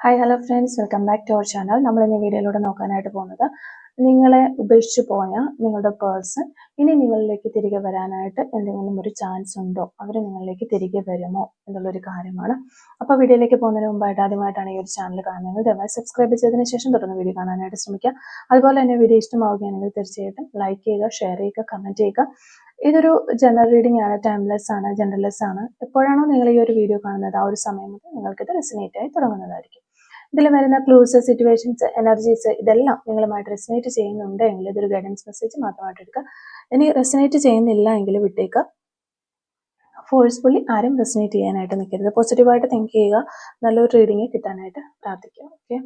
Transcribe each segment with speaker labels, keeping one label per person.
Speaker 1: Hi hello friends, welcome back to our channel. നമ്മൾ ഇന്ന് വീഡിയോയിലൂടെ നോക്കാനായിട്ട് പോകുന്നത് നിങ്ങളെ ഉപേക്ഷിച്ച് പോയ നിങ്ങളുടെ പേഴ്സൺ ഇനി നിങ്ങളിലേക്ക് തിരികെ വരാനായിട്ട് എന്തെങ്കിലും ഒരു ചാൻസ് ഉണ്ടോ, അവർ നിങ്ങളിലേക്ക് തിരികെ വരുമോ എന്നുള്ളൊരു കാര്യമാണ്. അപ്പോൾ വീഡിയോയിലേക്ക് പോകുന്നതിന് മുമ്പായിട്ട് ആദ്യമായിട്ടാണ് ഈ ഒരു ചാനൽ കാണുന്നത്, ദയവായി സബ്സ്ക്രൈബ് ചെയ്തതിന് ശേഷം തുടർന്ന് വീഡിയോ കാണാനായിട്ട് ശ്രമിക്കുക. അതുപോലെ തന്നെ വീഡിയോ ഇഷ്ടമാവുകയാണെങ്കിൽ തീർച്ചയായിട്ടും ലൈക്ക് ചെയ്യുക, ഷെയർ ചെയ്യുക, കമൻറ്റ് ചെയ്യുക. ഇതൊരു ജനറൽ റീഡിംഗ് ആണ്, ടൈംലെസ് ആണ്, ജനറൽലെസ് ആണ്. എപ്പോഴാണോ നിങ്ങൾ ഈ ഒരു വീഡിയോ കാണുന്നത് ആ ഒരു സമയം മുതൽ നിങ്ങൾക്കിത് റെസിനേറ്റ് ആയി തുടങ്ങുന്നതായിരിക്കും. ഇതിൽ വരുന്ന ക്ലൂസ്, സിറ്റുവേഷൻസ്, എനർജീസ് ഇതെല്ലാം നിങ്ങളുമായിട്ട് റെസിനേറ്റ് ചെയ്യുന്നുണ്ടെങ്കിൽ ഇതൊരു ഗൈഡൻസ് മെസ്സേജ് മാത്രമായിട്ട് എടുക്കുക. ഇനി റെസിനേറ്റ് ചെയ്യുന്നില്ല എങ്കിൽ വിട്ടേക്കുക. ഫോഴ്സ്ഫുള്ളി ആരും റെസിനേറ്റ് ചെയ്യാനായിട്ട് നിൽക്കരുത്. പോസിറ്റീവായിട്ട് തിങ്ക് ചെയ്യുക, നല്ലൊരു റീഡിങ് കിട്ടാനായിട്ട് പ്രാർത്ഥിക്കുക. ഓക്കെ,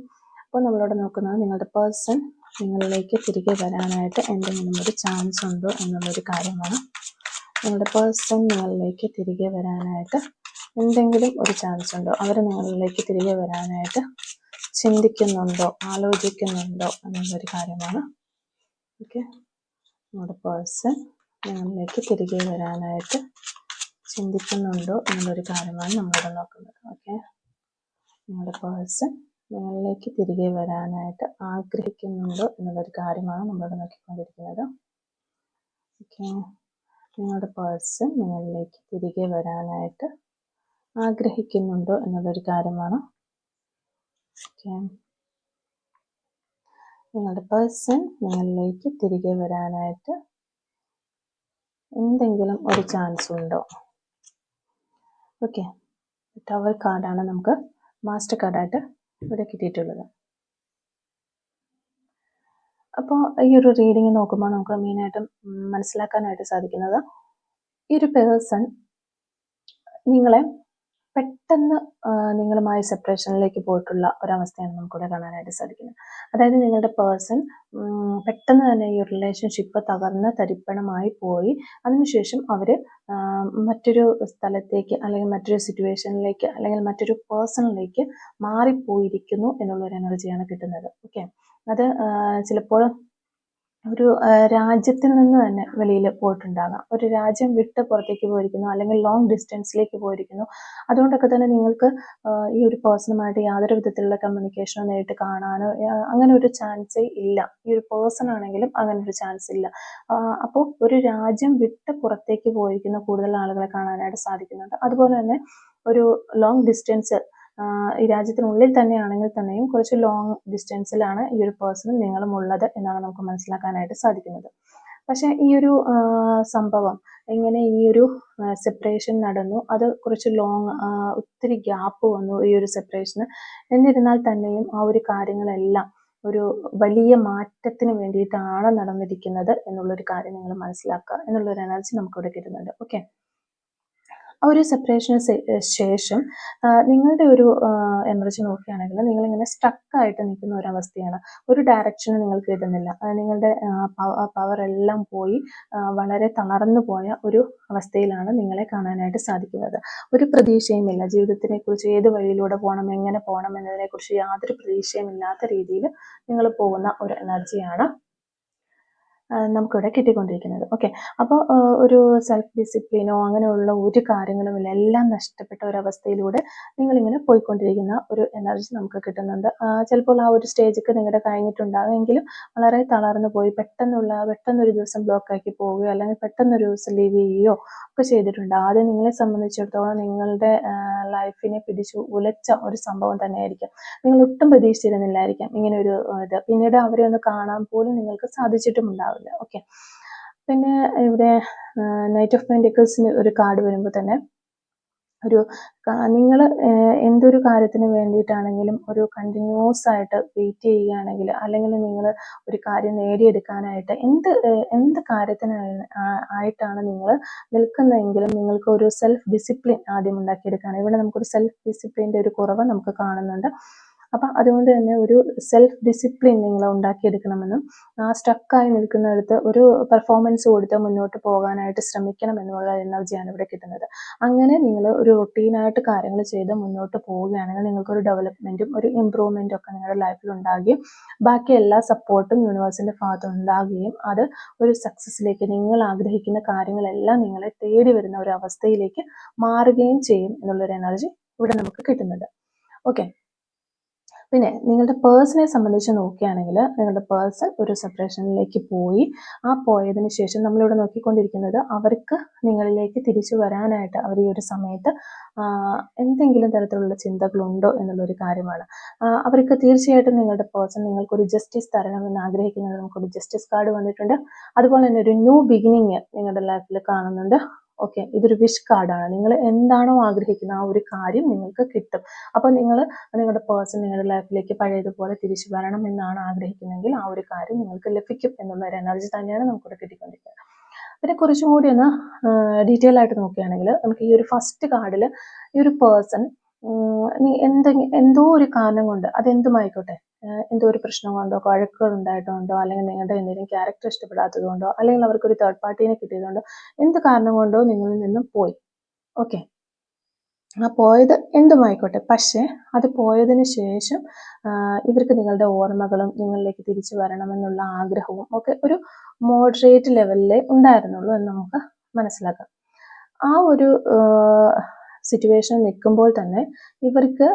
Speaker 1: അപ്പോൾ നമ്മളോട് നോക്കുന്നത് നിങ്ങളുടെ പേഴ്സൺ നിങ്ങളിലേക്ക് തിരികെ വരാനായിട്ട് എന്തെങ്കിലും ഒരു ചാൻസ് ഉണ്ടോ എന്നുള്ളൊരു കാര്യമാണ്. നിങ്ങളുടെ പേഴ്സൺ നിങ്ങളിലേക്ക് തിരികെ വരാനായിട്ട് എന്തെങ്കിലും ഒരു ചാൻസ് ഉണ്ടോ, അവർ നിങ്ങളിലേക്ക് തിരികെ വരാനായിട്ട് ചിന്തിക്കുന്നുണ്ടോ, ആലോചിക്കുന്നുണ്ടോ എന്നുള്ളൊരു കാര്യമാണ്. ഓക്കെ, നമ്മുടെ പേഴ്സൺ നിങ്ങളിലേക്ക് തിരികെ വരാനായിട്ട് ചിന്തിക്കുന്നുണ്ടോ എന്നുള്ളൊരു കാര്യമാണ് നമ്മളിവിടെ നോക്കുന്നത്. ഓക്കെ, നിങ്ങളുടെ പേഴ്സൺ നിങ്ങളിലേക്ക് തിരികെ വരാനായിട്ട് ആഗ്രഹിക്കുന്നുണ്ടോ എന്നുള്ളൊരു കാര്യമാണ് നമ്മളിവിടെ നോക്കിക്കൊണ്ടിരിക്കുന്നത്. ഓക്കെ, നിങ്ങളുടെ പേഴ്സൺ നിങ്ങളിലേക്ക് തിരികെ വരാനായിട്ട് ആഗ്രഹിക്കുന്നുണ്ടോ എന്നുള്ളൊരു കാര്യമാണ്. ഓക്കെ, നിങ്ങളുടെ പേഴ്സൺ നിങ്ങളിലേക്ക് തിരികെ വരാനായിട്ട് എന്തെങ്കിലും ഒരു ചാൻസ് ഉണ്ടോ? ഓക്കെ, ടവർ കാർഡാണ് നമുക്ക് മാസ്റ്റർ കാർഡായിട്ട് ഇവിടെ കിട്ടിയിട്ടുള്ളത്. അപ്പോൾ ഈ ഒരു റീഡിങ് നോക്കുമ്പോൾ നമുക്ക് മെയിനായിട്ടും മനസ്സിലാക്കാനായിട്ട് സാധിക്കുന്നത്, ഈ ഒരു പേഴ്സൺ നിങ്ങളെ പെട്ടെന്ന് നിങ്ങളുമായി സെപ്പറേഷനിലേക്ക് പോയിട്ടുള്ള ഒരവസ്ഥയാണ് നമുക്കിവിടെ കാണാനായിട്ട് സാധിക്കുന്നത്. അതായത് നിങ്ങളുടെ പേഴ്സൺ പെട്ടെന്ന് തന്നെ ഈ റിലേഷൻഷിപ്പ് തകർന്ന് തരിപ്പണമായി പോയി, അതിനുശേഷം അവർ മറ്റൊരു സ്ഥലത്തേക്ക് അല്ലെങ്കിൽ മറ്റൊരു സിറ്റുവേഷനിലേക്ക് അല്ലെങ്കിൽ മറ്റൊരു പേഴ്സണിലേക്ക് മാറിപ്പോയിരിക്കുന്നു എന്നുള്ളൊരു എനർജിയാണ് കിട്ടുന്നത്. ഓക്കെ, അത് ചിലപ്പോൾ ഒരു രാജ്യത്തിൽ നിന്ന് തന്നെ വെളിയിൽ പോയിട്ടുണ്ടാകാം, ഒരു രാജ്യം വിട്ട് പുറത്തേക്ക് പോയിരിക്കുന്നു, അല്ലെങ്കിൽ ലോങ് ഡിസ്റ്റൻസിലേക്ക് പോയിരിക്കുന്നു. അതുകൊണ്ടൊക്കെ തന്നെ നിങ്ങൾക്ക് ഈ ഒരു പേഴ്സണുമായിട്ട് യാതൊരു വിധത്തിലുള്ള കമ്മ്യൂണിക്കേഷനോ നേരിട്ട് കാണാനോ അങ്ങനെ ഒരു ചാൻസേ ഇല്ല. ഈ ഒരു പേഴ്സൺ ആണെങ്കിലും അങ്ങനെ ഒരു ചാൻസ് ഇല്ല. അപ്പോൾ ഒരു രാജ്യം വിട്ട് പുറത്തേക്ക് പോയിരിക്കുന്ന കൂടുതൽ ആളുകളെ കാണാനായിട്ട് സാധിക്കുന്നുണ്ട്. അതുപോലെ തന്നെ ഒരു ലോങ് ഡിസ്റ്റൻസ്, ഈ രാജ്യത്തിനുള്ളിൽ തന്നെയാണെങ്കിൽ തന്നെയും കുറച്ച് ലോങ് ഡിസ്റ്റൻസിലാണ് ഈ ഒരു പേഴ്സണും നിങ്ങളും ഉള്ളത് എന്നാണ് നമുക്ക് മനസ്സിലാക്കാനായിട്ട് സാധിക്കുന്നത്. പക്ഷേ ഈ ഒരു സംഭവം എങ്ങനെ ഈ ഒരു സെപ്പറേഷൻ നടന്നു, അത് കുറച്ച് ലോങ്, ഒത്തിരി ഗ്യാപ്പ് വന്നു ഈ ഒരു സെപ്പറേഷന്. എന്നിരുന്നാൽ തന്നെയും ആ ഒരു കാര്യങ്ങളെല്ലാം ഒരു വലിയ മാറ്റത്തിന് വേണ്ടിയിട്ടാണ് നടന്നിരിക്കുന്നത് എന്നുള്ളൊരു കാര്യം നിങ്ങൾ മനസ്സിലാക്കുക എന്നുള്ളൊരു എനർജി നമുക്കിവിടെ കിട്ടുന്നുണ്ട്. ഓക്കെ, ആ ഒരു സെപ്പറേഷന് ശേഷം നിങ്ങളുടെ ഒരു എനർജി നോക്കുകയാണെങ്കിൽ നിങ്ങളിങ്ങനെ സ്റ്റക്കായിട്ട് നിൽക്കുന്ന ഒരവസ്ഥയാണ്. ഒരു ഡയറക്ഷന് നിങ്ങൾക്ക് കിട്ടുന്നില്ല. നിങ്ങളുടെ പവർ എല്ലാം പോയി വളരെ തളർന്നു പോയ ഒരു അവസ്ഥയിലാണ് നിങ്ങളെ കാണാനായിട്ട് സാധിക്കുന്നത്. ഒരു പ്രതീക്ഷയുമില്ല ജീവിതത്തിനെ കുറിച്ച്, ഏത് വഴിയിലൂടെ പോകണം, എങ്ങനെ പോകണം എന്നതിനെക്കുറിച്ച് യാതൊരു പ്രതീക്ഷയും ഇല്ലാത്ത രീതിയിൽ നിങ്ങൾ പോകുന്ന ഒരു എനർജിയാണ് നമുക്കിവിടെ കിട്ടിക്കൊണ്ടിരിക്കുന്നത്. ഓക്കെ, അപ്പോൾ ഒരു സെൽഫ് ഡിസിപ്ലിനോ അങ്ങനെയുള്ള ഒരു കാര്യങ്ങളുമില്ല, എല്ലാം നഷ്ടപ്പെട്ട ഒരവസ്ഥയിലൂടെ നിങ്ങളിങ്ങനെ പോയിക്കൊണ്ടിരിക്കുന്ന ഒരു എനർജി നമുക്ക് കിട്ടുന്നുണ്ട്. ചിലപ്പോൾ ആ ഒരു സ്റ്റേജൊക്കെ നിങ്ങളുടെ കഴിഞ്ഞിട്ടുണ്ടാകുമെങ്കിലും വളരെ തളർന്നു പോയി പെട്ടെന്നൊരു ദിവസം ബ്ലോക്കാക്കി പോവുകയോ അല്ലെങ്കിൽ പെട്ടെന്നൊരു ദിവസം ലീവ് ചെയ്യുകയോ ഒക്കെ ചെയ്തിട്ടുണ്ടാകും. അത് നിങ്ങളെ സംബന്ധിച്ചിടത്തോളം നിങ്ങളുടെ ലൈഫിനെ പിടിച്ചു ഉലച്ച ഒരു സംഭവം തന്നെയായിരിക്കും. നിങ്ങൾ ഒട്ടും പ്രതീക്ഷിച്ചിരുന്നില്ലായിരിക്കാം ഇങ്ങനെ ഒരു ഇത്. പിന്നീട് അവരെ ഒന്ന് കാണാൻ പോലും നിങ്ങൾക്ക് സാധിച്ചിട്ടുമുണ്ടാവില്ല. ഓക്കെ, പിന്നെ ഇവിടെ നൈറ്റ് ഓഫ് പെന്റിക്കിൾസിന് ഒരു കാർഡ് വരുമ്പോൾ തന്നെ ഒരു നിങ്ങൾ എന്തൊരു കാര്യത്തിന് വേണ്ടിയിട്ടാണെങ്കിലും ഒരു കണ്ടിന്യൂസ് ആയിട്ട് വെയിറ്റ് ചെയ്യുകയാണെങ്കിൽ, അല്ലെങ്കിൽ നിങ്ങൾ ഒരു കാര്യം നേടിയെടുക്കാനായിട്ട് എന്ത് കാര്യത്തിന് ആയിട്ടാണ് നിങ്ങൾ നിൽക്കുന്നതെങ്കിലും നിങ്ങൾക്ക് ഒരു സെൽഫ് ഡിസിപ്ലിൻ ആദ്യം ഉണ്ടാക്കിയെടുക്കുകയാണ്. ഇവിടെ നമുക്കൊരു സെൽഫ് ഡിസിപ്ലിൻ്റെ ഒരു കുറവ് നമുക്ക് കാണുന്നുണ്ട്. അപ്പം അതുകൊണ്ട് തന്നെ ഒരു സെൽഫ് ഡിസിപ്ലിൻ നിങ്ങൾ ഉണ്ടാക്കിയെടുക്കണമെന്നും സ്റ്റക്കായി നിൽക്കുന്നിടത്ത് ഒരു പെർഫോമൻസ് കൊടുത്ത് മുന്നോട്ട് പോകാനായിട്ട് ശ്രമിക്കണം എന്നുള്ള എനർജിയാണ് ഇവിടെ കിട്ടുന്നത്. അങ്ങനെ നിങ്ങൾ ഒരു റൊട്ടീനായിട്ട് കാര്യങ്ങൾ ചെയ്ത് മുന്നോട്ട് പോവുകയാണെങ്കിൽ നിങ്ങൾക്കൊരു ഡെവലപ്മെൻറ്റും ഒരു ഇമ്പ്രൂവ്മെൻറ്റും ഒക്കെ നിങ്ങളുടെ ലൈഫിൽ ഉണ്ടാകുകയും ബാക്കി എല്ലാ സപ്പോർട്ടും യൂണിവേഴ്സിൻ്റെ ഭാഗത്ത് ഉണ്ടാകുകയും അത് ഒരു സക്സസ്സിലേക്ക്, നിങ്ങൾ ആഗ്രഹിക്കുന്ന കാര്യങ്ങളെല്ലാം നിങ്ങളെ തേടി വരുന്ന ഒരു അവസ്ഥയിലേക്ക് മാറുകയും ചെയ്യും എന്നുള്ളൊരു എനർജി ഇവിടെ നമുക്ക് കിട്ടുന്നുണ്ട്. ഓക്കെ, പിന്നെ നിങ്ങളുടെ പേഴ്സണെ സംബന്ധിച്ച് നോക്കുകയാണെങ്കിൽ നിങ്ങളുടെ പേഴ്സൺ ഒരു സെപ്പറേഷനിലേക്ക് പോയി. ആ പോയതിന് ശേഷം നമ്മളിവിടെ നോക്കിക്കൊണ്ടിരിക്കുന്നത് അവർക്ക് നിങ്ങളിലേക്ക് തിരിച്ചു വരാനായിട്ട് അവർ ഈ ഒരു സമയത്ത് എന്തെങ്കിലും തരത്തിലുള്ള ചിന്തകളുണ്ടോ എന്നുള്ളൊരു കാര്യമാണ്. അവർക്ക് തീർച്ചയായിട്ടും നിങ്ങളുടെ പേഴ്സൺ നിങ്ങൾക്കൊരു ജസ്റ്റിസ് തരണമെന്ന് ആഗ്രഹിക്കുന്നത്. നമുക്കൊരു ജസ്റ്റിസ് കാർഡ് വന്നിട്ടുണ്ട്. അതുപോലെ തന്നെ ഒരു ന്യൂ ബിഗിനിങ് നിങ്ങളുടെ ലൈഫിൽ കാണുന്നുണ്ട്. ഓക്കെ, ഇതൊരു വിഷ് കാർഡാണ്. നിങ്ങൾ എന്താണോ ആഗ്രഹിക്കുന്നത് ആ ഒരു കാര്യം നിങ്ങൾക്ക് കിട്ടും. അപ്പോൾ നിങ്ങളുടെ പേഴ്സൺ നിങ്ങളുടെ ലൈഫിലേക്ക് പഴയതുപോലെ തിരിച്ചു വരണം എന്നാണ് ആഗ്രഹിക്കുന്നതെങ്കിൽ ആ ഒരു കാര്യം നിങ്ങൾക്ക് ലഭിക്കും എന്നുള്ള ഒരു എനർജി തന്നെയാണ് നമുക്കിവിടെ കിട്ടിക്കൊണ്ടിരിക്കുന്നത്. പിന്നെ കുറച്ചും കൂടി ഒന്ന് ഡീറ്റെയിൽ ആയിട്ട് നോക്കുകയാണെങ്കിൽ നമുക്ക് ഈ ഒരു ഫസ്റ്റ് കാർഡിൽ ഈ ഒരു പേഴ്സൺ എന്തോ ഒരു കാരണം കൊണ്ട്, അതെന്തുമായിക്കോട്ടെ, എന്തോ ഒരു പ്രശ്നം കൊണ്ടോ വഴക്കുകൾ ഉണ്ടായിട്ടുണ്ടോ, അല്ലെങ്കിൽ നിങ്ങളുടെ എന്തെങ്കിലും ക്യാരക്ടർ ഇഷ്ടപ്പെടാത്തത് കൊണ്ടോ, അല്ലെങ്കിൽ അവർക്കൊരു തേർഡ് പാർട്ടീനെ കിട്ടിയതുകൊണ്ടോ, എന്ത് കാരണം കൊണ്ടോ നിങ്ങളിൽ നിന്നും പോയി. ഓക്കെ, ആ പോയത് എന്തുമായിക്കോട്ടെ, പക്ഷേ അത് പോയതിന് ശേഷം ഇവർക്ക് നിങ്ങളുടെ ഓർമ്മകളും നിങ്ങളിലേക്ക് തിരിച്ചു വരണമെന്നുള്ള ആഗ്രഹവും ഒക്കെ ഒരു മോഡറേറ്റ് ലെവലിലേ ഉണ്ടായിരുന്നുള്ളൂ എന്ന് നമുക്ക് മനസ്സിലാക്കാം. ആ ഒരു സിറ്റുവേഷൻ നിൽക്കുമ്പോൾ തന്നെ ഇവർക്ക്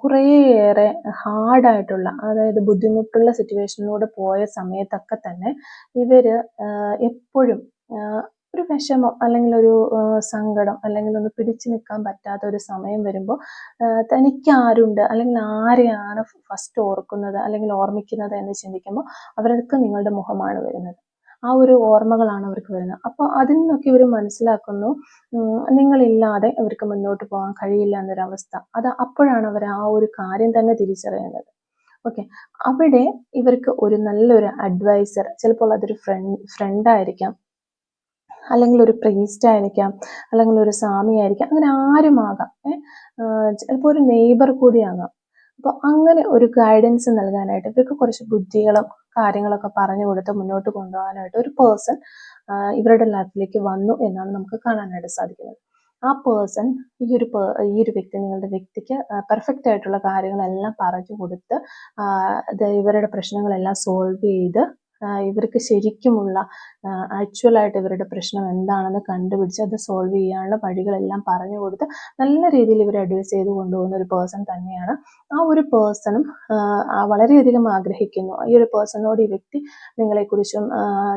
Speaker 1: കുറേയേറെ ഹാർഡായിട്ടുള്ള, അതായത് ബുദ്ധിമുട്ടുള്ള സിറ്റുവേഷനിലൂടെ പോയ സമയത്തൊക്കെ തന്നെ ഇവർ എപ്പോഴും ഒരു വിഷമം അല്ലെങ്കിൽ ഒരു സങ്കടം അല്ലെങ്കിൽ ഒന്ന് പിടിച്ചു നിൽക്കാൻ പറ്റാത്ത ഒരു സമയം വരുമ്പോൾ തനിക്ക് ആരുണ്ട് അല്ലെങ്കിൽ ആരെയാണ് ഫസ്റ്റ് ഓർക്കുന്നത് അല്ലെങ്കിൽ ഓർമ്മിക്കുന്നത് എന്ന് ചിന്തിക്കുമ്പോൾ അവർക്ക് നിങ്ങളുടെ മുഖമാണ് വരുന്നത്. ആ ഒരു ഓർമ്മകളാണ് അവർക്ക് വരുന്നത്. അപ്പോൾ അതിൽ നിന്നൊക്കെ ഇവർ മനസ്സിലാക്കുന്നു നിങ്ങളില്ലാതെ അവർക്ക് മുന്നോട്ട് പോകാൻ കഴിയില്ല എന്നൊരവസ്ഥ. അപ്പോഴാണ് അവർ ആ ഒരു കാര്യം തന്നെ തിരിച്ചറിയുന്നത്. ഓക്കെ, അവിടെ ഇവർക്ക് ഒരു നല്ലൊരു അഡ്വൈസർ, ചിലപ്പോൾ അതൊരു ഫ്രണ്ട് ആയിരിക്കാം, അല്ലെങ്കിൽ ഒരു പ്രീസ്റ്റ് ആയിരിക്കാം, അല്ലെങ്കിൽ ഒരു സ്വാമി ആയിരിക്കാം, അങ്ങനെ ആരുമാകാം. ചിലപ്പോൾ ഒരു നെയ്ബർ കൂടിയാകാം. അപ്പോൾ അങ്ങനെ ഒരു ഗൈഡൻസ് നൽകാനായിട്ട് ഇവർക്ക് കുറച്ച് ബുദ്ധികളും കാര്യങ്ങളൊക്കെ പറഞ്ഞു കൊടുത്ത് മുന്നോട്ട് കൊണ്ടുപോകാനായിട്ട് ഒരു പേഴ്സൺ ഇവരുടെ ലൈഫിലേക്ക് വന്നു എന്നാണ് നമുക്ക് കാണാനായിട്ട് സാധിക്കുന്നത്. ആ പേഴ്സൺ ഈ ഒരു വ്യക്തി, നിങ്ങളുടെ വ്യക്തിക്ക് പെർഫെക്റ്റ് ആയിട്ടുള്ള കാര്യങ്ങളെല്ലാം പറഞ്ഞു കൊടുത്ത് ഇവരുടെ പ്രശ്നങ്ങളെല്ലാം സോൾവ് ചെയ്ത് ഇവർക്ക് ശരിക്കുമുള്ള ആക്ച്വലായിട്ട് ഇവരുടെ പ്രശ്നം എന്താണെന്ന് കണ്ടുപിടിച്ച് അത് സോൾവ് ചെയ്യാനുള്ള വഴികളെല്ലാം പറഞ്ഞു കൊടുത്ത് നല്ല രീതിയിൽ ഇവരെ അഡ്വൈസ് ചെയ്ത് കൊണ്ടുപോകുന്ന ഒരു പേഴ്സൺ തന്നെയാണ്. ആ ഒരു പേഴ്സണും വളരെയധികം ആഗ്രഹിക്കുന്നു. ഈ ഒരു പേഴ്സണോട് ഈ വ്യക്തി നിങ്ങളെക്കുറിച്ചും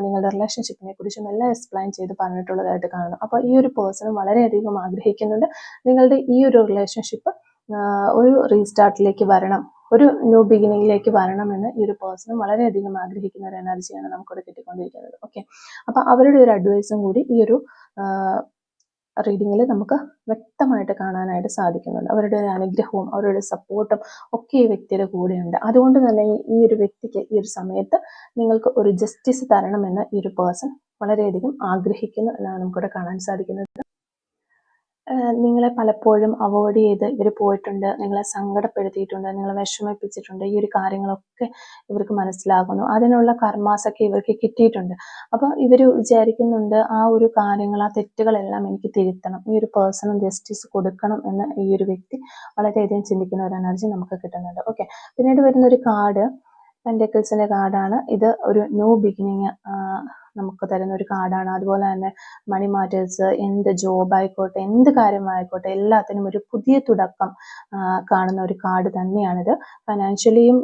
Speaker 1: നിങ്ങളുടെ റിലേഷൻഷിപ്പിനെ കുറിച്ചും എല്ലാം എക്സ്പ്ലെയിൻ ചെയ്ത് പറഞ്ഞിട്ടുള്ളതായിട്ട് കാണുന്നു. അപ്പോൾ ഈ ഒരു പേഴ്സണും വളരെയധികം ആഗ്രഹിക്കുന്നുണ്ട് നിങ്ങളുടെ ഈ ഒരു റിലേഷൻഷിപ്പ് ഒരു റീസ്റ്റാർട്ടിലേക്ക് വരണം, ഒരു ന്യൂ ബിഗിനിങ്ങിലേക്ക് വരണമെന്ന് ഈ ഒരു പേഴ്സൺ വളരെയധികം ആഗ്രഹിക്കുന്ന ഒരു എനർജിയാണ് നമുക്കിവിടെ കിട്ടിക്കൊണ്ടിരിക്കുന്നത്. ഓക്കെ, അപ്പം അവരുടെ ഒരു അഡ്വൈസും കൂടി ഈ ഒരു റീഡിങ്ങിൽ നമുക്ക് വ്യക്തമായിട്ട് കാണാനായിട്ട് സാധിക്കുന്നുണ്ട്. അവരുടെ ഒരു അനുഗ്രഹവും അവരുടെ സപ്പോർട്ടും ഒക്കെ ഈ വ്യക്തിയുടെ കൂടെയുണ്ട്. അതുകൊണ്ട് തന്നെ ഈ ഒരു വ്യക്തിക്ക് ഈ ഒരു സമയത്ത് നിങ്ങൾക്ക് ഒരു ജസ്റ്റിസ് തരണമെന്ന് ഈ ഒരു പേഴ്സൺ വളരെയധികം ആഗ്രഹിക്കുന്നു എന്നാണ് നമുക്കിവിടെ കാണാൻ സാധിക്കുന്നത്. നിങ്ങളെ പലപ്പോഴും അവോയ്ഡ് ചെയ്ത് ഇവർ പോയിട്ടുണ്ട്, നിങ്ങളെ സങ്കടപ്പെടുത്തിയിട്ടുണ്ട്, നിങ്ങളെ വിഷമിപ്പിച്ചിട്ടുണ്ട്. ഈ ഒരു കാര്യങ്ങളൊക്കെ ഇവർക്ക് മനസ്സിലാകുന്നു. അതിനുള്ള കർമാസൊക്കെ ഇവർക്ക് കിട്ടിയിട്ടുണ്ട്. അപ്പോൾ ഇവർ വിചാരിക്കുന്നുണ്ട് ആ ഒരു കാര്യങ്ങൾ, ആ തെറ്റുകളെല്ലാം എനിക്ക് തിരുത്തണം, ഈ ഒരു പേഴ്സണൽ ജസ്റ്റിസ് കൊടുക്കണം എന്ന് ഈ ഒരു വ്യക്തി വളരെയധികം ചിന്തിക്കുന്ന ഒരു എനർജി നമുക്ക് കിട്ടുന്നുണ്ട്. ഓക്കെ, പിന്നീട് വരുന്ന ഒരു കാർഡ് പെൻഡക്കിൾസിന്റെ കാർഡാണ്. ഇത് ഒരു ന്യൂ ബിഗിനിങ് നമുക്ക് തരുന്ന ഒരു കാർഡാണ്. അതുപോലെ തന്നെ മണി മാറ്റേഴ്സ്, എന്ത് ജോബ് ആയിക്കോട്ടെ, എന്ത് കാര്യമായിക്കോട്ടെ, എല്ലാത്തിനും ഒരു പുതിയ തുടക്കം കാണുന്ന ഒരു കാർഡ് തന്നെയാണിത്. ഫൈനാൻഷ്യലിയും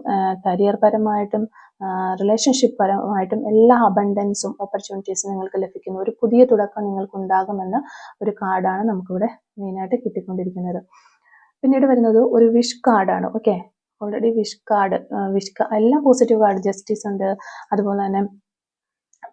Speaker 1: കരിയർ പരമായിട്ടും റിലേഷൻഷിപ്പ് പരമായിട്ടും എല്ലാ അബണ്ടൻസും ഓപ്പർച്യൂണിറ്റീസും നിങ്ങൾക്ക് ലഭിക്കുന്നു. ഒരു പുതിയ തുടക്കം നിങ്ങൾക്ക് ഉണ്ടാകുമെന്ന ഒരു കാർഡാണ് നമുക്കിവിടെ മെയിനായിട്ട് കിട്ടിക്കൊണ്ടിരിക്കുന്നത്. പിന്നീട് വരുന്നത് ഒരു വിഷ് കാർഡാണ്. ഓക്കെ, ഓൾറെഡി വിഷ് കാർഡ് എല്ലാം പോസിറ്റീവ് കാർഡ്, ജസ്റ്റിസ് ഉണ്ട്, അതുപോലെ തന്നെ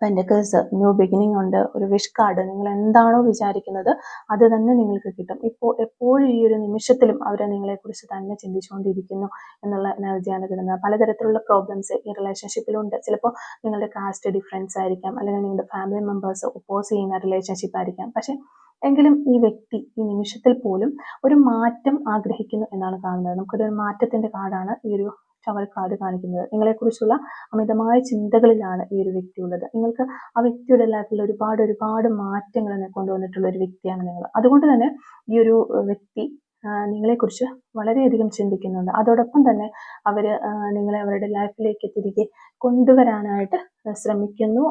Speaker 1: പെൻഡക്കിൾസ്, ന്യൂ ബിഗിനിങ് ഉണ്ട്, ഒരു വിഷ് കാർഡ്. നിങ്ങൾ എന്താണോ വിചാരിക്കുന്നത് അത് തന്നെ നിങ്ങൾക്ക് കിട്ടും. എപ്പോഴും ഈ ഒരു നിമിഷത്തിലും അവർ നിങ്ങളെക്കുറിച്ച് തന്നെ ചിന്തിച്ചുകൊണ്ടിരിക്കുന്നു എന്നുള്ള എനർജിയാണ് കിട്ടുന്നത്. പലതരത്തിലുള്ള പ്രോബ്ലംസ് ഈ റിലേഷൻഷിപ്പിലുണ്ട്. ചിലപ്പോൾ നിങ്ങളുടെ കാസ്റ്റ് ഡിഫറൻസ് ആയിരിക്കാം, അല്ലെങ്കിൽ നിങ്ങളുടെ ഫാമിലി മെമ്പേഴ്സ് ഒപ്പോസ് ചെയ്യുന്ന റിലേഷൻഷിപ്പ് ആയിരിക്കാം. പക്ഷെ എങ്കിലും ഈ വ്യക്തി ഈ നിമിഷത്തിൽ പോലും ഒരു മാറ്റം ആഗ്രഹിക്കുന്നു എന്നാണ് കാണുന്നത്. നമുക്കൊരു മാറ്റത്തിന്റെ കാർഡാണ് ഈ ഒരു ടവർ കാർഡ് കാണിക്കുന്നത്. നിങ്ങളെക്കുറിച്ചുള്ള അമിതമായ ചിന്തകളിലാണ് ഈ ഒരു വ്യക്തി ഉള്ളത്. നിങ്ങൾക്ക് ആ വ്യക്തിയുടെ ലൈഫിൽ ഒരുപാട് മാറ്റങ്ങൾ കൊണ്ടുവന്നിട്ടുള്ള ഒരു വ്യക്തിയാണ് നിങ്ങൾ. അതുകൊണ്ട് തന്നെ ഈ ഒരു വ്യക്തി നിങ്ങളെക്കുറിച്ച് വളരെയധികം ചിന്തിക്കുന്നുണ്ട്. അതോടൊപ്പം തന്നെ അവർ നിങ്ങളെ അവരുടെ ലൈഫിലേക്ക് തിരികെ കൊണ്ടുവരാനായിട്ട് ശ്രമിക്കുന്നു,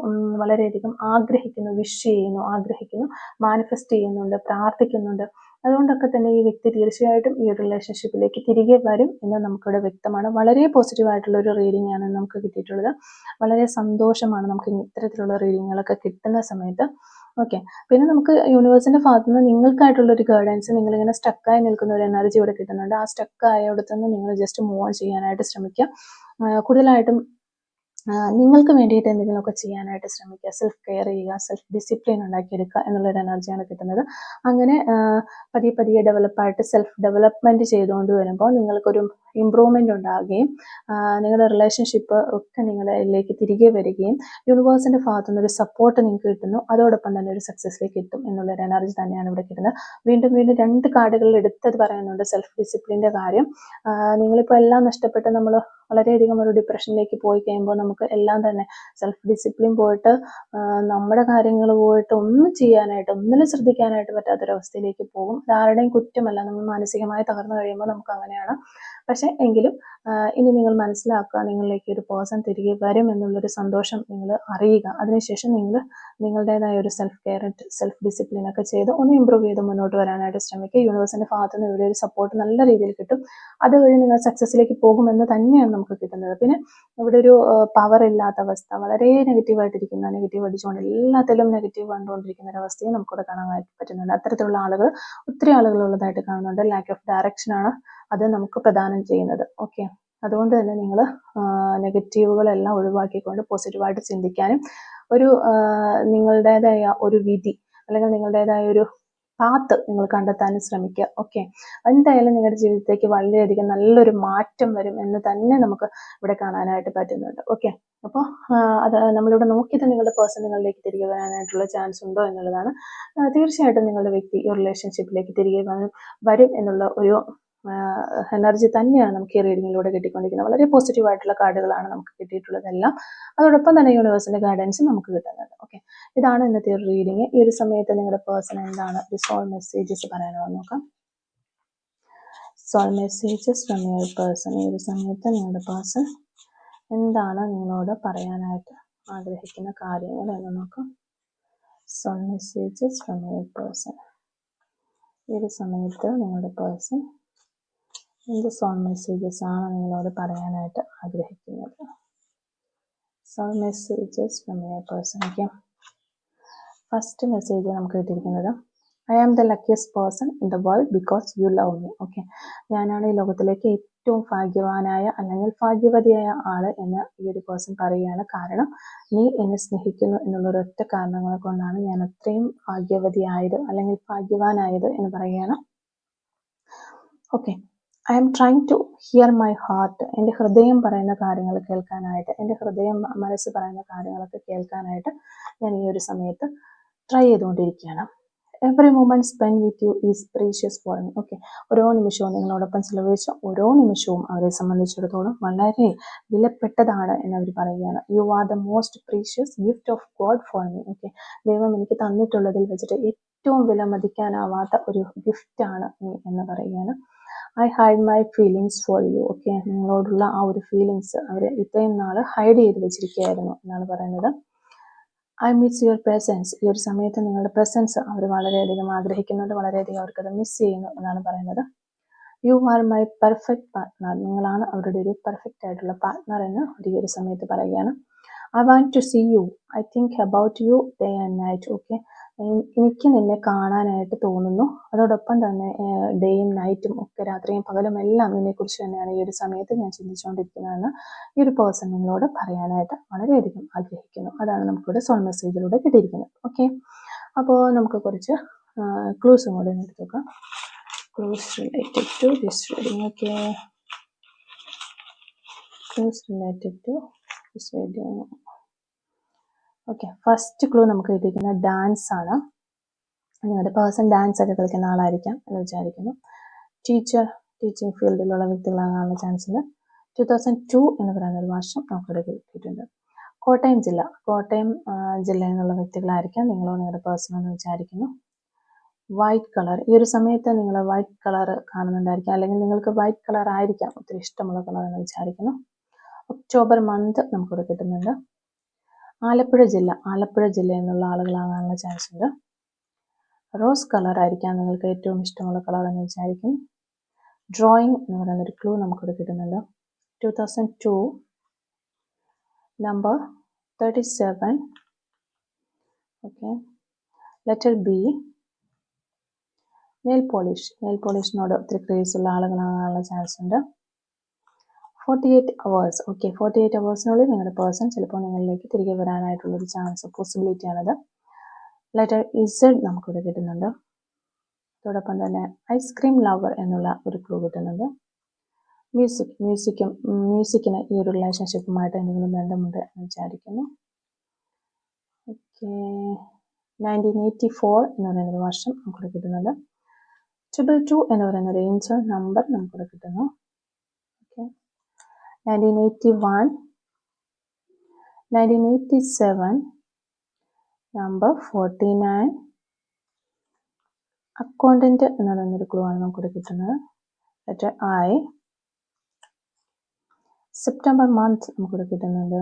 Speaker 1: വളരെയധികം ആഗ്രഹിക്കുന്നു, വിഷ് ചെയ്യുന്നു, ആഗ്രഹിക്കുന്നു, മാനിഫെസ്റ്റ് ചെയ്യുന്നുണ്ട്, പ്രാർത്ഥിക്കുന്നുണ്ട്. അതുകൊണ്ടൊക്കെ തന്നെ ഈ വ്യക്തി തീർച്ചയായിട്ടും ഈ ഒരു റിലേഷൻഷിപ്പിലേക്ക് തിരികെ വരും എന്ന് നമുക്കിവിടെ വ്യക്തമാണ്. വളരെ പോസിറ്റീവായിട്ടുള്ള ഒരു റീഡിംഗ് ആണ് നമുക്ക് കിട്ടിയിട്ടുള്ളത്. വളരെ സന്തോഷമാണ് നമുക്ക് ഇത്തരത്തിലുള്ള റീഡിങ്ങുകളൊക്കെ കിട്ടുന്ന സമയത്ത്. ഓക്കെ, പിന്നെ നമുക്ക് യൂണിവേഴ്സിന്റെ ഭാഗത്തു നിന്ന് നിങ്ങൾക്കായിട്ടുള്ള ഒരു ഗൈഡൻസ്, നിങ്ങളിങ്ങനെ സ്റ്റക്കായി നിൽക്കുന്ന ഒരു എനർജി ഇവിടെ കിട്ടുന്നുണ്ട്. ആ സ്റ്റക്കായയിടത്തു നിന്ന് നിങ്ങൾ ജസ്റ്റ് മൂവ് ഓൺ ചെയ്യാനായിട്ട് ശ്രമിക്കുക. കൂടുതലായിട്ടും നിങ്ങൾക്ക് വേണ്ടിയിട്ട് എന്തെങ്കിലുമൊക്കെ ചെയ്യാനായിട്ട് ശ്രമിക്കുക. സെൽഫ് കെയർ ചെയ്യുക, സെൽഫ് ഡിസിപ്ലിൻ ഉണ്ടാക്കിയെടുക്കുക എന്നുള്ളൊരു എനർജിയാണ് കിട്ടുന്നത്. അങ്ങനെ പതിയെ പതിയെ ഡെവലപ്പായിട്ട് സെൽഫ് ഡെവലപ്മെൻറ്റ് ചെയ്തുകൊണ്ട് വരുമ്പോൾ നിങ്ങൾക്കൊരു ഇമ്പ്രൂവ്മെൻ്റ് ഉണ്ടാകുകയും നിങ്ങളുടെ റിലേഷൻഷിപ്പ് ഒക്കെ നിങ്ങളിലേക്ക് തിരികെ വരികയും യൂണിവേഴ്സിൻ്റെ ഭാഗത്തു നിന്നൊരു സപ്പോർട്ട് നിങ്ങൾക്ക് കിട്ടുന്നു. അതോടൊപ്പം തന്നെ ഒരു സക്സസ്സിലേക്ക് എത്തും എന്നുള്ളൊരു എനർജി തന്നെയാണ് ഇവിടെ കിട്ടുന്നത്. വീണ്ടും വീണ്ടും 2 കാർഡുകളിൽ എടുത്തത് പറയുന്നുണ്ട് സെൽഫ് ഡിസിപ്ലിൻ്റെ കാര്യം. നിങ്ങളിപ്പോൾ എല്ലാം നഷ്ടപ്പെട്ട് നമ്മൾ വളരെയധികം ഒരു ഡിപ്രഷനിലേക്ക് പോയി കഴിയുമ്പോൾ നമുക്ക് എല്ലാം തന്നെ സെൽഫ് ഡിസിപ്ലിൻ പോയിട്ട് നമ്മുടെ കാര്യങ്ങൾ പോയിട്ട് ഒന്നും ചെയ്യാനായിട്ട്, ഒന്നിനും ശ്രദ്ധിക്കാനായിട്ട് പറ്റാത്തൊരവസ്ഥയിലേക്ക് പോകും. ആരുടെയും കുറ്റമല്ല, നമ്മൾ മാനസികമായി തകർന്നു കഴിയുമ്പോൾ നമുക്ക് അങ്ങനെയാണ്. പക്ഷേ എങ്കിലും ഇനി നിങ്ങൾ മനസ്സിലാക്കുക, നിങ്ങളിലേക്ക് ഒരു പേഴ്സൺ തിരികെ വരും എന്നുള്ളൊരു സന്തോഷം നിങ്ങൾ അറിയുക. അതിനുശേഷം നിങ്ങൾ നിങ്ങളുടേതായ ഒരു സെൽഫ് കെയർ, സെൽഫ് ഡിസിപ്ലിൻ ഒക്കെ ചെയ്ത് ഒന്ന് ഇമ്പ്രൂവ് ചെയ്ത് മുന്നോട്ട് വരാനായിട്ട് ശ്രമിക്കുക. യൂണിവേഴ്സിൻ്റെ ഭാഗത്തു നിന്ന് ഇവിടെ ഒരു സപ്പോർട്ട് നല്ല രീതിയിൽ കിട്ടും. അതുവഴി നിങ്ങൾ സക്സസ്സിലേക്ക് പോകുമെന്ന് തന്നെയാണ് നമുക്ക് കിട്ടുന്നത്. പിന്നെ ഇവിടെ ഒരു പവർ ഇല്ലാത്ത അവസ്ഥ, വളരെ നെഗറ്റീവായിട്ടിരിക്കുന്ന, നെഗറ്റീവ് അടിച്ചുകൊണ്ട് എല്ലാത്തിലും നെഗറ്റീവ് കണ്ടുകൊണ്ടിരിക്കുന്ന ഒരു നമുക്കിവിടെ കാണാൻ പറ്റുന്നുണ്ട്. അത്തരത്തിലുള്ള ആളുകൾ ഒത്തിരി ആളുകളുള്ളതായിട്ട് കാണുന്നുണ്ട്. ലാക്ക് ഓഫ് ഡയറക്ഷനാണ് അത് നമുക്ക് പ്രദാനം ചെയ്യുന്നത്. ഓക്കെ, അതുകൊണ്ട് തന്നെ നിങ്ങൾ നെഗറ്റീവുകളെല്ലാം ഒഴിവാക്കിക്കൊണ്ട് പോസിറ്റീവായിട്ട് ചിന്തിക്കാനും ഒരു നിങ്ങളുടേതായ ഒരു വിധി അല്ലെങ്കിൽ നിങ്ങളുടേതായ ഒരു പാത്ത് നിങ്ങൾ കണ്ടെത്താനും ശ്രമിക്കുക. ഓക്കെ, എന്തായാലും നിങ്ങളുടെ ജീവിതത്തിലേക്ക് വളരെയധികം നല്ലൊരു മാറ്റം വരും എന്ന് തന്നെ നമുക്ക് ഇവിടെ കാണാനായിട്ട് പറ്റുന്നുണ്ട്. ഓക്കെ, അപ്പോൾ അത് നമ്മളിവിടെ നോക്കിയത് നിങ്ങളുടെ പേഴ്സൺ നിങ്ങളിലേക്ക് തിരികെ വരാനായിട്ടുള്ള ചാൻസ് ഉണ്ടോ എന്നുള്ളതാണ്. തീർച്ചയായിട്ടും നിങ്ങളുടെ വ്യക്തി ഈ റിലേഷൻഷിപ്പിലേക്ക് തിരികെ വരും എന്നുള്ള ഒരു എനർജി തന്നെയാണ് നമുക്ക് ഈ റീഡിങ്ങിലൂടെ കിട്ടിക്കൊണ്ടിരിക്കുന്നത്. വളരെ പോസിറ്റീവായിട്ടുള്ള കാർഡുകളാണ് നമുക്ക് കിട്ടിയിട്ടുള്ളതെല്ലാം. അതോടൊപ്പം തന്നെ യൂണിവേഴ്സിൻ്റെ ഗൈഡൻസും നമുക്ക് കിട്ടുന്നുണ്ട്. ഓക്കെ, ഇതാണ് ഇന്നത്തെ ഒരു റീഡിങ്. ഈ ഒരു സമയത്ത് നിങ്ങളുടെ പേഴ്സൺ എന്താണ് ഒരു സോൾ മെസ്സേജസ് പറയാനുള്ളത് നോക്കാം. Soul messages from your person. ഈ ഒരു സമയത്ത് നിങ്ങളുടെ പേഴ്സൺ എന്താണ് നിങ്ങളോട് പറയാനായിട്ട് ആഗ്രഹിക്കുന്ന കാര്യങ്ങൾ എന്ന് നോക്കാം. Soul messages from your person. ഈ ഒരു സമയത്ത് നിങ്ങളുടെ പേഴ്സൺ എന്ത് സോൾ മെസ്സേജസ് ആണ് നിങ്ങളോട് പറയാനായിട്ട് ആഗ്രഹിക്കുന്നത്? Soul messages from your person. Okay, first message നമുക്ക് കിട്ടിയിരിക്കുന്നത് I am the luckiest person in the world because you love me. Okay, ഞാനാണ് ഈ ലോകത്തിലേക്ക് ഏറ്റവും ഭാഗ്യവാനായ അല്ലെങ്കിൽ ഭാഗ്യവതിയായ ആൾ എന്ന് ഈ ഒരു പേഴ്സൺ പറയുകയാണ്. കാരണം നീ എന്നെ സ്നേഹിക്കുന്നു എന്നുള്ളൊരൊറ്റ കാരണങ്ങൾ കൊണ്ടാണ് ഞാൻ അത്രയും ഭാഗ്യവതിയായത് അല്ലെങ്കിൽ ഭാഗ്യവാനായത് എന്ന് പറയുകയാണ്. Okay, I am trying to hear my heart. എൻ്റെ ഹൃദയം പറയുന്ന കാര്യങ്ങൾ കേൾക്കാനായിട്ട്, എൻ്റെ ഹൃദയം മനസ്സ് പറയുന്ന കാര്യങ്ങളൊക്കെ കേൾക്കാനായിട്ട് ഞാൻ ഈ ഒരു സമയത്ത് ട്രൈ ചെയ്തുകൊണ്ടിരിക്കുകയാണ്. Every moment spend with you is precious for me. Okay, ഓരോ നിമിഷവും നിങ്ങളോടൊപ്പം ചിലവഴിച്ച ഓരോ നിമിഷവും അവരെ സംബന്ധിച്ചിടത്തോളം വളരെ വിലപ്പെട്ടതാണ് എന്നവർ പറയുകയാണ്. You are the most precious gift of God for me. Okay, ദൈവം എനിക്ക് തന്നിട്ടുള്ളതിൽ വെച്ചിട്ട് ഏറ്റവും വിലമതിക്കാനാവാത്ത ഒരു ഗിഫ്റ്റാണ് നീ എന്ന് പറയുകയാണ്. I hide my feelings for you. Okay, നിങ്ങളോടുള്ള ആ ഒരു ഫീലിങ്സ് അവർ ഇത്രയും നാൾ ഹൈഡ് ചെയ്ത് വെച്ചിരിക്കുകയായിരുന്നു എന്നാണ് പറയുന്നത്. I miss your presence. ഈ ഒരു സമയത്ത് നിങ്ങളുടെ പ്രസൻസ് അവർ വളരെയധികം ആഗ്രഹിക്കുന്നുണ്ട്, വളരെയധികം അവർക്കത് മിസ് ചെയ്യുന്നു എന്നാണ് പറയുന്നത്. You are my perfect partner. നിങ്ങളാണ് അവരുടെ ഒരു പെർഫെക്റ്റ് ആയിട്ടുള്ള പാർട്ട്ണർ എന്ന് ഈ ഒരു സമയത്ത് പറയുകയാണ്. I want to see you. I think about you day and night. Okay, എനിക്ക് നിന്നെ കാണാനായിട്ട് തോന്നുന്നു. അതോടൊപ്പം തന്നെ ഡേയും നൈറ്റും ഒക്കെ രാത്രിയും പകലും എല്ലാം നിന്നെക്കുറിച്ച് തന്നെയാണ് ഈ ഒരു സമയത്ത് ഞാൻ ചിന്തിച്ചുകൊണ്ടിരിക്കുന്നതെന്ന് ഈ ഒരു പേഴ്സൺ നിങ്ങളോട് പറയാനായിട്ട് വളരെയധികം ആഗ്രഹിക്കുന്നു. അതാണ് നമുക്കിവിടെ സോൾ മെസ്സേജിലൂടെ കിട്ടിയിരിക്കുന്നത്. ഓക്കെ, അപ്പോൾ നമുക്ക് കുറച്ച് ക്ലൂസും കൂടെ എടുത്ത് നോക്കാം. Clues related to this reading. Okay, clues related to this reading. Okay, first clue നമുക്ക് കിട്ടിയിരിക്കുന്നത് ഡാൻസ് ആണ്. നിങ്ങളുടെ പേഴ്സൺ ഡാൻസ് ഒക്കെ കളിക്കുന്ന ആളായിരിക്കാം എന്ന് വിചാരിക്കുന്നു. ടീച്ചിങ് ഫീൽഡിലുള്ള വ്യക്തികളാകാനുള്ള ചാൻസ് ഉണ്ട്. 2002 എന്ന് പറയുന്ന ഒരു വർഷം നമുക്കിവിടെ കിട്ടിയിട്ടുണ്ട്. കോട്ടയം ജില്ലയിൽ നിന്നുള്ള വ്യക്തികളായിരിക്കാം നിങ്ങളോ നിങ്ങളുടെ പേഴ്സൺ എന്ന് വിചാരിക്കുന്നു. White colour. ഈ ഒരു സമയത്ത് നിങ്ങൾ വൈറ്റ് കളർ കാണുന്നുണ്ടായിരിക്കാം, അല്ലെങ്കിൽ നിങ്ങൾക്ക് വൈറ്റ് കളർ ആയിരിക്കാം ഒത്തിരി ഇഷ്ടമുള്ള കളർ എന്ന് വിചാരിക്കുന്നു. ഒക്ടോബർ മന്ത് നമുക്കിവിടെ കിട്ടുന്നുണ്ട്. ആലപ്പുഴ ജില്ലയിൽ നിന്നുള്ള ആളുകളാകാനുള്ള ചാൻസ് ഉണ്ട്. റോസ് കളർ ആയിരിക്കാം നിങ്ങൾക്ക് ഏറ്റവും ഇഷ്ടമുള്ള കളർ എന്ന് വിചാരിക്കും. ഡ്രോയിങ് എന്ന് പറയുന്നൊരു ക്ലൂ നമുക്കിവിടെ കിട്ടുന്നുണ്ട്. 2002, number 37, okay. Letter B, nail പോളിഷിനോട് ഒത്തിരി ക്രേസ് ഉള്ള ആളുകളാകാനുള്ള ചാൻസ് ഉണ്ട്. 48 hours, ഓക്കെ. 48 hours നിങ്ങളുടെ പേഴ്സൺ ചിലപ്പോൾ നിങ്ങളിലേക്ക് തിരികെ വരാനായിട്ടുള്ളൊരു ചാൻസ്, പോസിബിലിറ്റി ആണത്. ലെറ്റർ ഇസഡ് നമുക്കിവിടെ കിട്ടുന്നുണ്ട്. അതോടൊപ്പം തന്നെ ഐസ്ക്രീം ലവർ എന്നുള്ള ഒരു ക്ലൂ കിട്ടുന്നുണ്ട്. മ്യൂസിക്കിന് ഈ ഒരു റിലേഷൻഷിപ്പുമായിട്ട് എന്തെങ്കിലും ബന്ധമുണ്ട് എന്ന് വിചാരിക്കുന്നു. ഓക്കെ. 1984 എന്ന് പറയുന്നൊരു വർഷം നമുക്കിവിടെ കിട്ടുന്നുണ്ട്. 222 എന്ന് പറയുന്നൊരു ഏഞ്ചൽ നമ്പർ നമുക്കിവിടെ കിട്ടുന്നു. ഓക്കെ. 1981, 1987, നമ്പർ 49, അക്കൗണ്ടന്റ് എന്ന് പറയുന്നൊരു ക്ലൂ ആണ് നമുക്കിവിടെ കിട്ടുന്നത്. ലെറ്റർ ഐ, സെപ്റ്റംബർ മന്ത് നമുക്കിവിടെ കിട്ടുന്നുണ്ട്.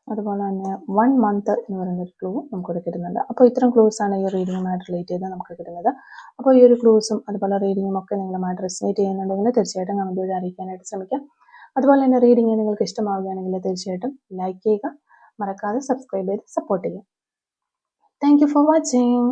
Speaker 1: അതുപോലെ തന്നെ 1 month എന്ന് പറയുന്നൊരു ക്ലൂ നമുക്കിവിടെ കിട്ടുന്നുണ്ട്. അപ്പോൾ ഇത്തരം ക്ലൂസ് ആണ് ഈ റീഡിങ്ങുമായിട്ട് റിലേറ്റ് ചെയ്ത് നമുക്ക് കിട്ടുന്നത്. അപ്പോൾ ഈ ഒരു ക്ലൂസും അതുപോലെ റീഡിങ്ങും ഒക്കെ നിങ്ങളുമായിട്ട് റെസൊനേറ്റ് ചെയ്യുന്നുണ്ടെങ്കിൽ തീർച്ചയായിട്ടും കമന്റ് വഴി അറിയിക്കാനായിട്ട് ശ്രമിക്കാം. അതുപോലെ തന്നെ റീഡിങ് നിങ്ങൾക്ക് ഇഷ്ടമാവുകയാണെങ്കിൽ തീർച്ചയായിട്ടും ലൈക്ക് ചെയ്യുക, മറക്കാതെ സബ്സ്ക്രൈബ് ചെയ്ത് സപ്പോർട്ട് ചെയ്യുക. Thank you for watching.